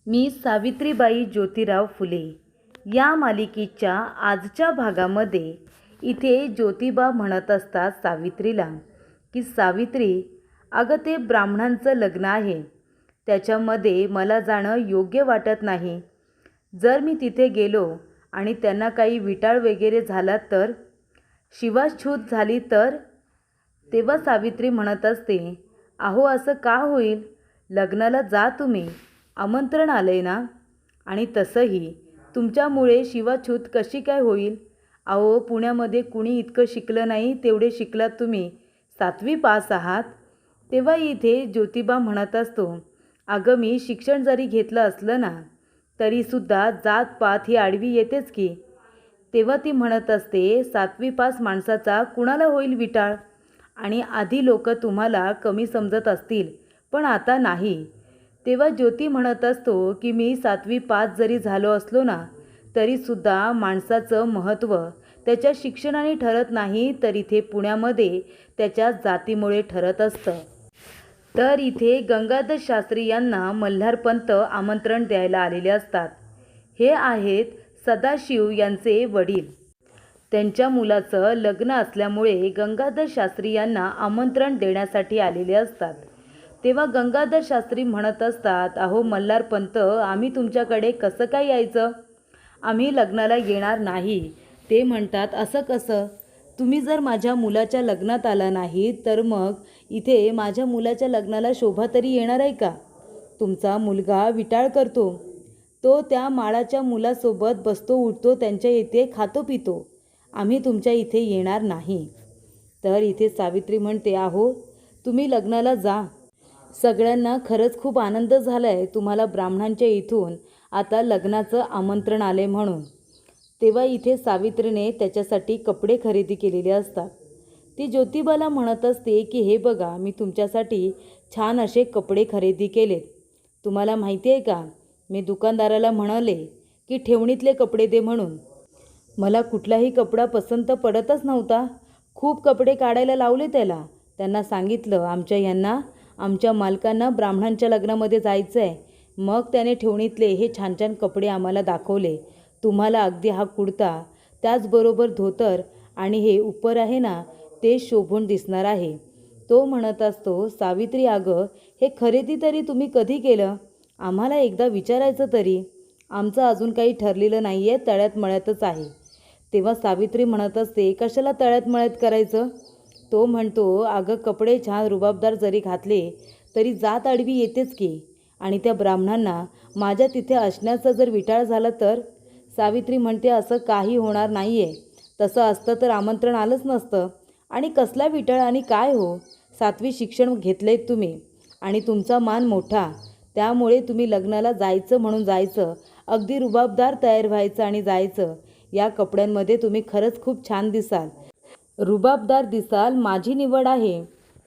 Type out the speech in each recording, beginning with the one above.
मी सावित्रीबाई ज्योतिराव फुले या मालिकेच्या आजच्या भागामध्ये इथे ज्योतिबा म्हणत असतात सावित्रीला की सावित्री, अगं ते ब्राह्मणांचं लग्न आहे, त्याच्यामध्ये मला जाणं योग्य वाटत नाही. जर मी तिथे गेलो आणि त्यांना काही विटाळ वगैरे झाला तर, शिवाछूत झाली तर. तेव्हा सावित्री म्हणत असते, अहो असं का होईल, लग्नाला जा तुम्ही, आमंत्रण आले ना. आणि तसंही तुमच्यामुळे शिवाछूत कशी काय होईल. अहो पुण्यामध्ये कुणी इतकं शिकलं नाही तेवढे शिकलात तुम्ही, 7वी पास आहात. तेव्हा इथे ज्योतिबा म्हणत असतो, अगं मी शिक्षण जरी घेतलं असलं ना तरीसुद्धा जातपात ही आडवी येतेच की. तेव्हा ती म्हणत असते, 7वी पास माणसाचा कुणाला होईल विटाळ. आणि आधी लोक तुम्हाला कमी समजत असतील पण आता नाही. तेव्हा ज्योती म्हणत असतो की मी 7वी पास जरी झालो असलो ना तरीसुद्धा माणसाचं महत्त्व त्याच्या शिक्षणाने ठरत नाही, तर इथे पुण्यामध्ये त्याच्या जातीमुळे ठरत असतं. तर इथे गंगाधर शास्त्री यांना मल्हारपंत आमंत्रण द्यायला आलेले असतात. हे आहेत सदाशिव यांचे वडील. त्यांच्या मुलाचं लग्न असल्यामुळे गंगाधर शास्त्री यांना आमंत्रण देण्यासाठी आलेले असतात. तेव्हा गंगाधर शास्त्री म्हणत असतात, अहो मल्हारपंत, आम्ही तुमच्याकडे कसं काय यायचं, आम्ही लग्नाला येणार नाही. ते म्हणतात, असं कसं, तुम्ही जर माझ्या मुलाच्या लग्नात आला नाही तर मग इथे माझ्या मुलाच्या लग्नाला शोभा तरी येणार आहे का. तुमचा मुलगा विटाळ करतो, तो त्या माळाच्या मुलासोबत बसतो उठतो, त्यांच्या इथे खातो पितो, आम्ही तुमच्या इथे येणार नाही. तर इथे सावित्री म्हणते, अहो तुम्ही लग्नाला जा. सगळ्यांना खरंच खूप आनंद झाला आहे तुम्हाला ब्राह्मणांच्या इथून आता लग्नाचं आमंत्रण आले म्हणून. तेव्हा इथे सावित्रीने त्याच्यासाठी कपडे खरेदी केलेले असतात. ती ज्योतिबाला म्हणत असते की हे बघा, मी तुमच्यासाठी छान असे कपडे खरेदी केलेत. तुम्हाला माहिती आहे का, मी दुकानदाराला म्हणाले की ठेवणीतले कपडे दे म्हणून. मला कुठलाही कपडा पसंत पडतच नव्हता. खूप कपडे काढायला लावले त्याला. त्यांना सांगितलं आमच्या यांना, आमच्या मालकांना ब्राह्मणांच्या लग्नामध्ये जायचं आहे. मग त्याने ठेवणीतले हे छान छान कपडे आम्हाला दाखवले. तुम्हाला अगदी हा कुर्ता, त्याचबरोबर धोतर आणि हे उपर आहे ना, ते शोभून दिसणार आहे. तो म्हणत असतो, सावित्री अगं हे खरेदी तरी तुम्ही कधी केलं, आम्हाला एकदा विचारायचं तरी, आमचं अजून काही ठरलेलं नाही आहे, तळ्यात मळ्यातच आहे. तेव्हा सावित्री म्हणत असते, कशाला तळ्यात मळ्यात करायचं. तो म्हणतो, अगं कपडे छान रुबाबदार जरी घातले तरी जात आडवी येतेच की. आणि त्या ब्राह्मणांना माझ्या तिथे असण्याचा जर विटाळ झाला तर. सावित्री म्हणते, असं काही होणार नाही आहे, तसं असतं तर आमंत्रण आलंच नसतं. आणि कसला विटाळ आणि काय हो, 7वी शिक्षण घेतलंय तुम्ही आणि तुमचा मान मोठा, त्यामुळे तुम्ही लग्नाला जायचं म्हणून जायचं, अगदी रुबाबदार तयार व्हायचं आणि जायचं. या कपड्यांमध्ये तुम्ही खरंच खूप छान दिसाल, रुबाबदार दिसाल, माझी निवड आहे.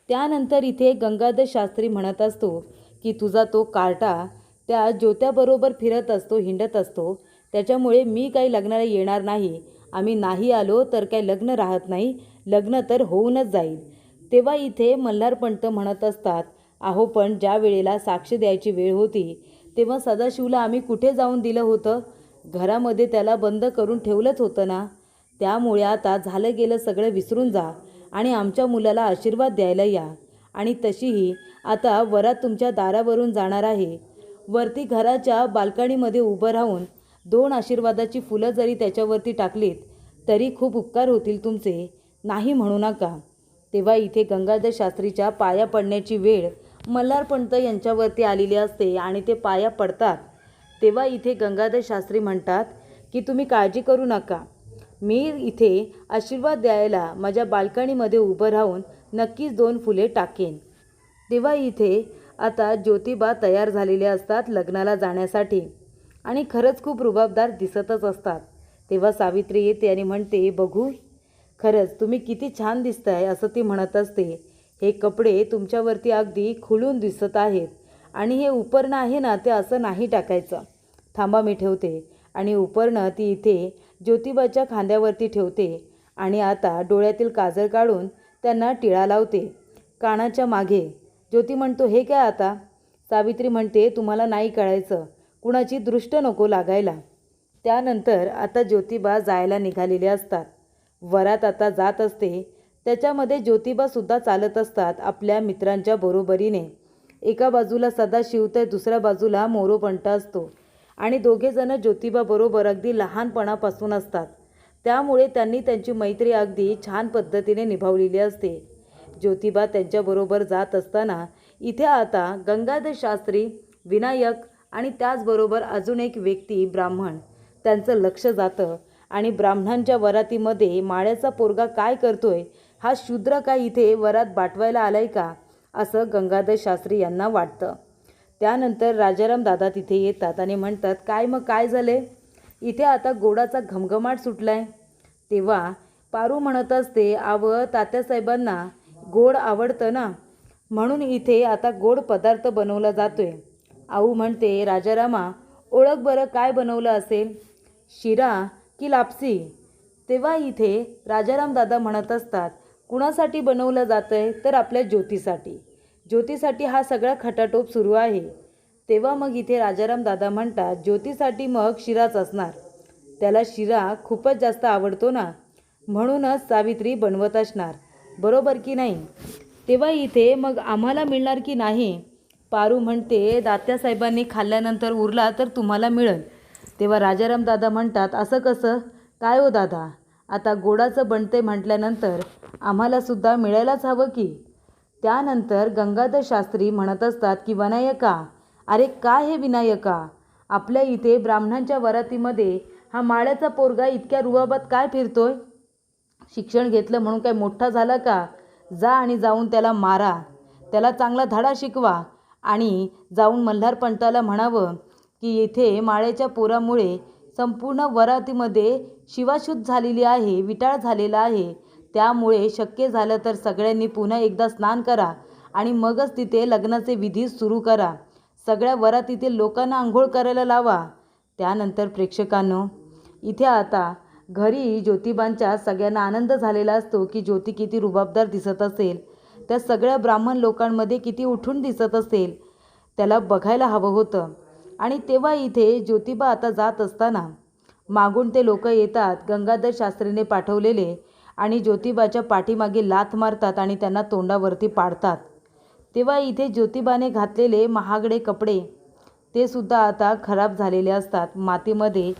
त्यानंतर इथे गंगाधर शास्त्री म्हणत असतो की तुझा तो कार्टा त्या ज्योत्याबरोबर फिरत असतो, हिंडत असतो, त्याच्यामुळे मी काही लग्नाला येणार नाही. आम्ही नाही आलो तर काही लग्न राहत नाही, लग्न तर होऊनच जाईल. तेव्हा इथे मल्हारपंत म्हणत असतात, अहो पण ज्या वेळेला साक्ष द्यायची वेळ होती तेव्हा सदाशिवला आम्ही कुठे जाऊन दिलं होतं, घरामध्ये त्याला बंद करून ठेवलंच होतं ना. त्यामुळे आता झालं गेलं सगळं विसरून जा आणि आमच्या मुलाला आशीर्वाद द्यायला या. आणि तशीही आता वरात तुमच्या दारावरून जाणार आहे. वरती घराच्या बाल्कनीमध्ये उभं राहून 2 आशीर्वादाची फुलं जरी त्याच्यावरती टाकलीत तरी खूप उपकार होतील तुमचे, नाही म्हणू नका. तेव्हा इथे गंगाधर शास्त्रीच्या पाया पडण्याची वेळ मल्हारपंत यांच्यावरती आलेली असते आणि ते पाया पडतात. तेव्हा इथे गंगाधर शास्त्री म्हणतात की तुम्ही काळजी करू नका, मी इथे आशीर्वाद द्यायला माझ्या बाल्कनीमध्ये उभं राहून नक्कीच 2 फुले टाकेन. तेव्हा इथे आता ज्योतिबा तयार झालेले असतात लग्नाला जाण्यासाठी आणि खरंच खूप रुबाबदार दिसतच असतात. तेव्हा सावित्री येते आणि म्हणते, बघू खरंच तुम्ही किती छान दिसताय, असं ती म्हणत असते. हे कपडे तुमच्यावरती अगदी खुलून दिसत आहेत आणि हे उपरणं आहे ना, ते असं नाही टाकायचं. थांबा मी ठेवते. आणि उपरणं ती इथे ज्योतिबाच्या खांद्यावरती ठेवते आणि आता डोळ्यातील काजळ काढून त्यांना टिळा लावते कानाच्या मागे. ज्योती म्हणतो, हे काय आता. सावित्री म्हणते, तुम्हाला नाही कळायचं, कुणाची दृष्ट नको लागायला. त्यानंतर आता ज्योतिबा जायला निघालेले असतात. वरात आता जात असते. त्याच्यामध्ये ज्योतिबासुद्धा चालत असतात आपल्या मित्रांच्या बरोबरीने. एका बाजूला सदाशिव तर दुसऱ्या बाजूला मोरोपंत असतो आणि दोघेजणं ज्योतिबाबरोबर अगदी लहानपणापासून असतात. त्यामुळे त्यांनी त्यांची मैत्री अगदी छान पद्धतीने निभावलेली असते. ज्योतिबा त्यांच्याबरोबर जात असताना इथे आता गंगाधर शास्त्री, विनायक आणि त्याचबरोबर अजून एक व्यक्ती ब्राह्मण त्यांचं लक्ष जातं आणि ब्राह्मणांच्या वरातीमध्ये माळ्याचा पोरगा काय करतोय, हा शूद्र काय इथे वरात बाटवायला आलाय का, असं गंगाधर शास्त्री यांना वाटतं. त्यानंतर राजाराम दादा तिथे येतात आणि म्हणतात, काय मग काय झाले, इथे आता गोडाचा घमघमाट सुटलाय. तेव्हा पारू म्हणत असते, तात्यासाहेबांना गोड आवडतं ना, म्हणून इथे आता गोड पदार्थ बनवला जातोय. आऊ म्हणते, राजारामा ओळख बरं काय बनवलं असेल, शिरा की लापसी. तेव्हा इथे राजाराम दादा म्हणत असतात, कुणासाठी बनवलं जातंय, तर आपल्या ज्योतीसाठी हा सगळा खटाटोप सुरू आहे. तेव्हा मग इथे राजाराम दादा म्हणतात, ज्योतीसाठी मग शिराच असणार, त्याला शिरा खूपच जास्त आवडतो ना, म्हणूनच सावित्री बनवत असणार, बरोबर की नाही. तेव्हा इथे मग आम्हाला मिळणार की नाही. पारू म्हणते, तात्यासाहेबांनी खाल्ल्यानंतर उरला तर तुम्हाला मिळेल. तेव्हा राजाराम दादा म्हणतात, असं कसं काय हो दादा, आता गोडाचं बनते म्हटल्यानंतर आम्हालासुद्धा मिळायलाच हवं की. त्यानंतर गंगाधर शास्त्री म्हणत असतात की विनायका, अरे काय हे विनायका, आपल्या इथे ब्राह्मणांच्या वरातीमध्ये हा माळ्याचा पोरगा इतक्या रुबाबात काय फिरतोय, शिक्षण घेतलं म्हणून काय मोठा झाला का, जा आणि जाऊन त्याला मारा, त्याला चांगला धडा शिकवा आणि जाऊन मल्हारपंताला म्हणावं की इथे माळ्याच्या पोरामुळे संपूर्ण वरातीमध्ये शिवाशुद्ध झालेली आहे, विटाळ झालेला आहे. त्यामुळे शक्य झालं तर सगळ्यांनी पुन्हा एकदा स्नान करा आणि मगच तिथे लग्नाचे विधी सुरू करा. सगळ्या वरातीतील लोकांना आंघोळ करायला लावा. त्यानंतर प्रेक्षकांनो, इथे आता घरी ज्योतिबांच्या सगळ्यांना आनंद झालेला असतो की ज्योती किती रुबाबदार दिसत असेल, त्या सगळ्या ब्राह्मण लोकांमध्ये किती उठून दिसत असेल, त्याला बघायला हवं होतं. आणि तेव्हा इथे ज्योतिबा आता जात असताना मागून ते लोक येतात गंगाधर शास्त्रीने पाठवलेले आणि ज्योतिबाच्या पाठीमागे लाथ मारतात आणि त्यांना तोंडावरती पाडतात. तेव्हा इथे ज्योतिबाने घातलेले महागडे कपडे ते सुद्धा आता खराब झालेले असतात, मातीमध्ये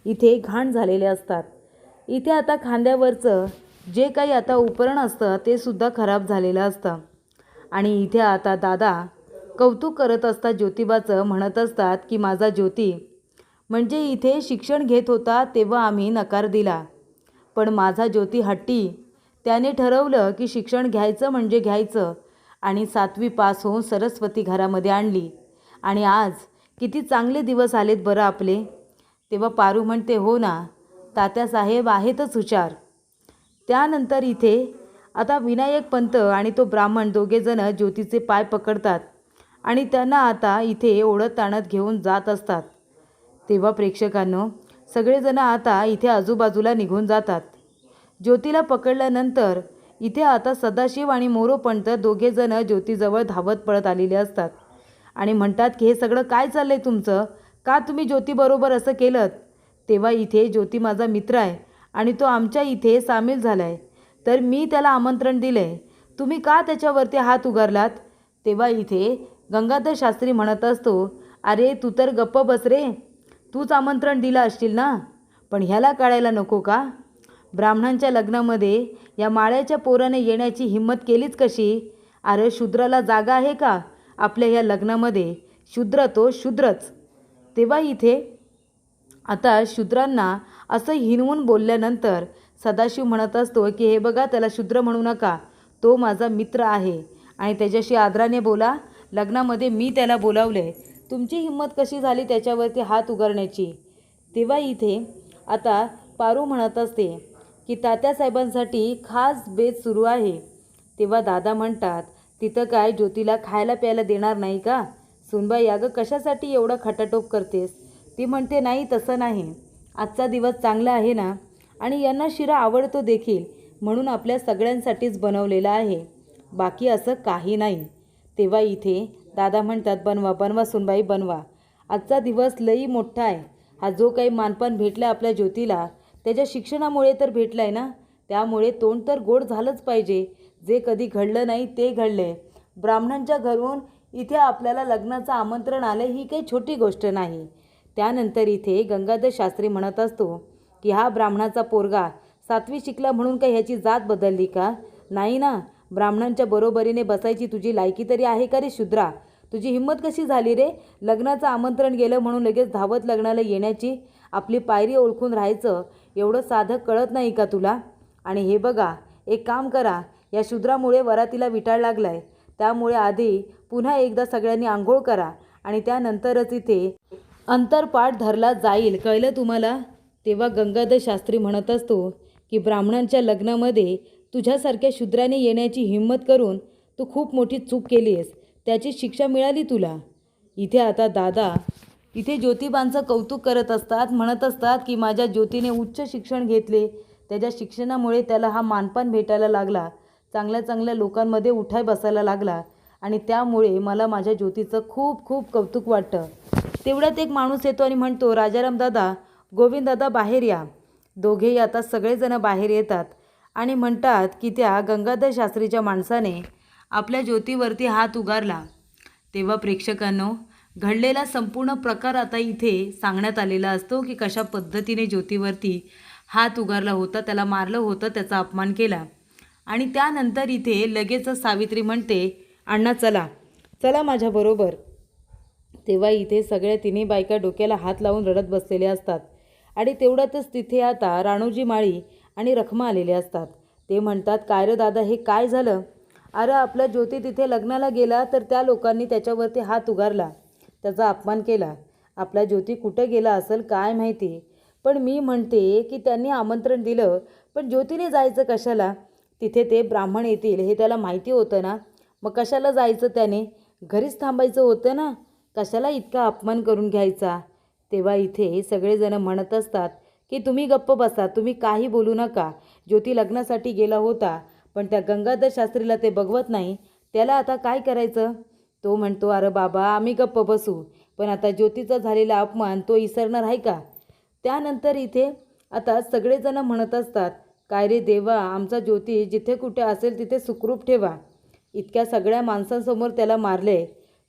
इथे घाण झालेले असतात. इथे आता खांद्यावरचं जे काही आता उपकरण असतं ते सुद्धा खराब झालेलं असतं. आणि इथे आता दादा कौतुक करत असतात ज्योतिबाचं, म्हणत असतात की माझा ज्योती म्हणजे इथे शिक्षण घेत होता तेव्हा आम्ही नकार दिला, पण माझा ज्योती हट्टी, त्याने ठरवलं की शिक्षण घ्यायचं म्हणजे घ्यायचं आणि 7वी पास होऊन सरस्वती घरामध्ये आणली आणि आज किती चांगले दिवस आलेत बरं आपले. तेव्हा पारू म्हणते, हो ना तात्यासाहेब आहेतच हुशार. त्यानंतर इथे आता विनायक पंत आणि तो ब्राह्मण दोघेजण ज्योतीचे पाय पकडतात आणि त्यांना आता इथे ओढत आणत घेऊन जात असतात. तेव्हा प्रेक्षकांनो, सगळेजण आता इथे आजूबाजूला निघून जातात. ज्योतीला पकडल्यानंतर इथे आता सदाशिव आणि मोरोपंत दोघेजण ज्योतीजवळ धावत पळत आलेले असतात आणि म्हणतात की हे सगळं काय चाललंय तुमचं, का तुम्ही ज्योतीबरोबर असं केलं. तेव्हा इथे ज्योती माझा मित्र आहे आणि तो आमच्या इथे सामील झाला आहे, तर मी त्याला आमंत्रण दिलं आहे, तुम्ही का त्याच्यावरती हात उगारलात. तेव्हा इथे गंगाधर शास्त्री म्हणत असतो, अरे तू तर गप्प बस रे, तूच आमंत्रण दिलं असशील ना, पण ह्याला कळायला नको का, ब्राह्मणांच्या लग्नामध्ये या माळ्याच्या पोराने येण्याची हिंमत केलीच कशी. अरे शूद्राला जागा आहे का आपल्या ह्या लग्नामध्ये, शूद्र तो शूद्रच. तेव्हा इथे आता शूद्रांना असं हिणवून बोलल्यानंतर सदाशिव म्हणत असतो की हे बघा, त्याला शूद्र म्हणू नका, तो माझा मित्र आहे आणि त्याच्याशी आदराने बोला, लग्नामध्ये मी त्याला बोलावले, तुमची हिंमत कशी झाली त्याच्यावरती हात उगारण्याची. तेव्हा इथे आता पारू म्हणत असते की तात्यासाहेबांसाठी खास बेत सुरू आहे. तेव्हा दादा म्हणतात, तिथं काय ज्योतीला खायला प्यायला देणार नाही का, सुनबाई अगं कशासाठी एवढं खटाटोप करतेस. ती म्हणते, नाही तसं नाही, आजचा दिवस चांगला आहे ना आणि यांना शिरा आवडतो देखील, म्हणून आपल्या सगळ्यांसाठीच बनवलेला आहे, बाकी असं काही नाही. तेव्हा इथे दादा म्हणतात, बनवा बनवा सुनबाई बनवा, आजचा दिवस लई मोठा आहे. हा जो काही मानपान भेटला आपल्या ज्योतीला त्याच्या शिक्षणामुळे तर भेटला आहे ना. त्यामुळे तोंड तर गोड झालंच पाहिजे. जे कधी घडलं नाही ते घडले. ब्राह्मणांच्या घरून इथे आपल्याला लग्नाचं आमंत्रण आलं ही काही छोटी गोष्ट नाही. त्यानंतर इथे गंगाधर शास्त्री म्हणत असतो की हा ब्राह्मणाचा पोरगा 7वी शिकला म्हणून काही ह्याची जात बदलली का? नाही ना. ब्राह्मणांच्या बरोबरीने बसायची तुझी लायकी तरी आहे का रे शूद्रा? तुझी हिंमत कशी झाली रे? लग्नाचं आमंत्रण गेलं म्हणून लगेच धावत लग्नाला येण्याची. आपली पायरी ओळखून राहायचं एवढं साधं कळत नाही का तुला? आणि हे बघा, एक काम करा. या शूद्रामुळे वरातीला विटाळ लागलाय. त्यामुळे आधी पुन्हा एकदा सगळ्यांनी आंघोळ करा आणि त्यानंतरच इथे अंतरपाठ धरला जाईल. कळलं तुम्हाला? तेव्हा गंगाधर शास्त्री म्हणत असतो की ब्राह्मणांच्या लग्नामध्ये तुझ्यासारख्या शूद्राने येण्याची हिंमत करून तू खूप मोठी चूक केली आहेस. त्याची शिक्षा मिळाली तुला. इथे आता दादा इथे ज्योतिबांचं कौतुक करत असतात. म्हणत असतात की माझ्या ज्योतीने उच्च शिक्षण घेतले. त्याच्या शिक्षणामुळे त्याला हा मानपान भेटायला लागला. चांगल्या चांगल्या लोकांमध्ये उठाय बसायला लागला आणि त्यामुळे मला माझ्या ज्योतीचं खूप खूप कौतुक वाटतं. तेवढ्यात एक माणूस येतो आणि म्हणतो, राजाराम दादा, गोविंद दादा बाहेर या. दोघेही आता सगळेजण बाहेर येतात आणि म्हणतात की त्या गंगाधर शास्त्रीच्या माणसाने आपल्या ज्योतीवरती हात उगारला. तेव्हा प्रेक्षकांनो, घडलेला संपूर्ण प्रकार आता इथे सांगण्यात आलेला असतो की कशा पद्धतीने ज्योतीवरती हात उगारला होता, त्याला मारलं होतं, त्याचा अपमान केला. आणि त्यानंतर इथे लगेचच सावित्री म्हणते, अण्णा चला चला माझ्याबरोबर. तेव्हा इथे सगळ्या तिन्ही बायका डोक्याला हात लावून रडत बसलेल्या असतात आणि तेवढ्यातच तिथे आता राणूजी माळी आणि रखमा आलेले असतात. ते म्हणतात, काय रे दादा, हे काय झालं? अरे आपला ज्योती तिथे लग्नाला गेला तर त्या लोकांनी त्याच्यावरती हात उगारला, त्याचा अपमान केला. आपला ज्योती कुठं गेला असेल काय माहिती. पण मी म्हणते की त्यांनी आमंत्रण दिलं, पण ज्योतीने जायचं कशाला? तिथे ते ब्राह्मण येतील हे त्याला माहिती होतं ना. मग कशाला जायचं त्याने? घरीच थांबायचं होतं ना. कशाला इतका अपमान करून घ्यायचा? तेव्हा इथे सगळेजण म्हणत असतात की तुम्ही गप्प बसा, तुम्ही काही बोलू नका. ज्योती लग्नासाठी गेला होता, पण त्या गंगाधर शास्त्रीला ते बघवत नाही. त्याला आता काय करायचं? तो म्हणतो, अरे बाबा आम्ही गप्प बसू, पण आता ज्योतीचा झालेला अपमान तो विसरणार आहे का? त्यानंतर इथे आता सगळेजण म्हणत असतात, काय रे देवा, आमचा ज्योती जिथे कुठे असेल तिथे सुखरूप ठेवा. इतक्या सगळ्या माणसांसमोर त्याला मारले,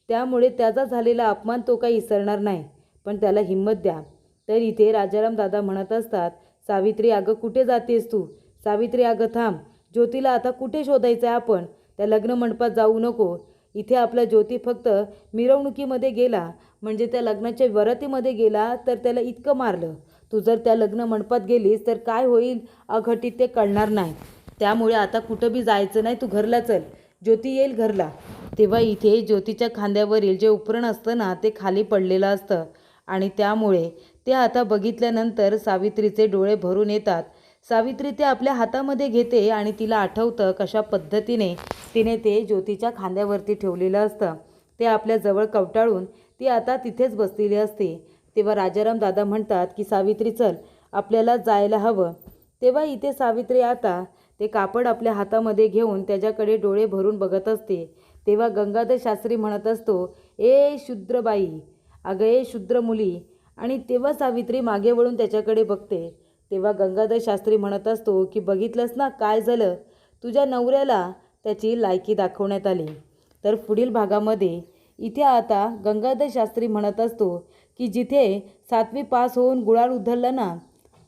त्यामुळे त्याचा झालेला अपमान तो काही विसरणार नाही, पण त्याला हिंमत द्या. तर इथे राजाराम दादा म्हणत असतात, सावित्री अगं कुठे जातेस तू? सावित्री अगं थांब. ज्योतीला आता कुठे शोधायचं आहे आपण? त्या लग्न मंडपात जाऊ नको. इथे आपला ज्योती फक्त मिरवणुकीमध्ये गेला, म्हणजे त्या लग्नाच्या वरातीमध्ये गेला तर त्याला इतकं मारलं. तू जर त्या लग्न मंडपात गेलीस तर काय होईल अघटित ते कळणार नाही. त्यामुळे आता कुठं बी जायचं नाही, तू घरला चल. ज्योती येईल घरला. तेव्हा इथे ज्योतीच्या खांद्यावरील जे उपरण असतं ना ते खाली पडलेलं असतं आणि त्यामुळे ते आता बघितल्यानंतर सावित्रीचे डोळे भरून येतात. सावित्री ते आपल्या हातामध्ये घेते आणि तिला आठवतं कशा पद्धतीने तिने ते ज्योतीच्या खांद्यावरती ठेवलेलं असतं. ते आपल्या जवळ कवटाळून ती आता तिथेच बसलेली असते. तेव्हा राजाराम दादा म्हणतात की सावित्री चल, आपल्याला जायला हवं. तेव्हा इथे सावित्री आता ते कापड आपल्या हातामध्ये घेऊन त्याच्याकडे डोळे भरून बघत असते. तेव्हा गंगाधर शास्त्री म्हणत असतो, ए शूद्रबाई, अगं ए शूद्र मुली. आणि तेव्हा सावित्री मागे वळून त्याच्याकडे बघते. तेव्हा गंगाधर शास्त्री म्हणत असतो की बघितलंस ना काय झालं? तुझ्या नवऱ्याला त्याची लायकी दाखवण्यात आली. तर पुढील भागामध्ये इथे आता गंगाधर शास्त्री म्हणत असतो की जिथे 7वी पास होऊन गुळाळ उधळला ना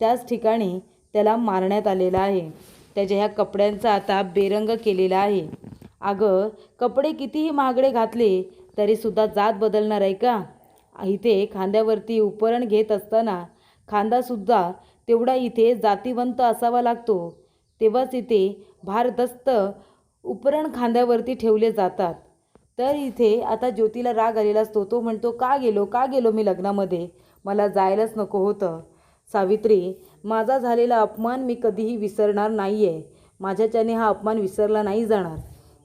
त्याच ठिकाणी त्याला मारण्यात आलेला आहे. त्याच्या ह्या कपड्यांचा आता बेरंग केलेला आहे. अगं कपडे कितीही महागडे घातले तरीसुद्धा जात बदलणार आहे का? इथे खांद्यावरती उपरण घेत असताना खांदासुद्धा तेवढा इथे जातीवंत असावा लागतो. तेव्हाच इथे भारदस्त उपरण खांद्यावरती ठेवले जातात. तर इथे आता ज्योतीला राग आलेला असतो. तो म्हणतो, का गेलो मी लग्नामध्ये? मला जायलाच नको होतं. सावित्री, माझा झालेला अपमान मी कधीही विसरणार नाही आहे. माझ्याच्याने हा अपमान विसरला नाही जाणार.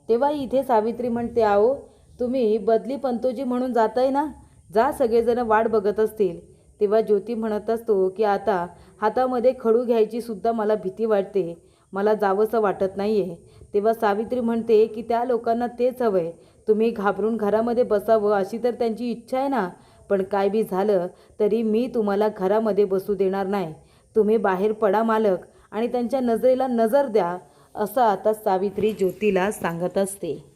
तेव्हा इथे सावित्री म्हणते, आओ तुम्ही बदली पंतोजी म्हणून जाताय ना, जा, सगळेजण वाट बघत असतील. तेव्हा ज्योती म्हणत असतो की आता हातामध्ये खडू घ्यायची सुद्धा मला भीती वाटते, मला जावंसं वाटत नाही आहे. तेव्हा सावित्री म्हणते की त्या लोकांना तेच हवं आहे, तुम्ही घाबरून घरामध्ये बसावं अशी तर त्यांची इच्छा आहे ना, पण काय बी झालं तरी मी तुम्हाला घरामध्ये बसू देणार नाही. तुम्ही बाहेर पडा मालक आणि त्यांच्या नजरेला नजर द्या, असं आता सावित्री ज्योतीला सांगत असते.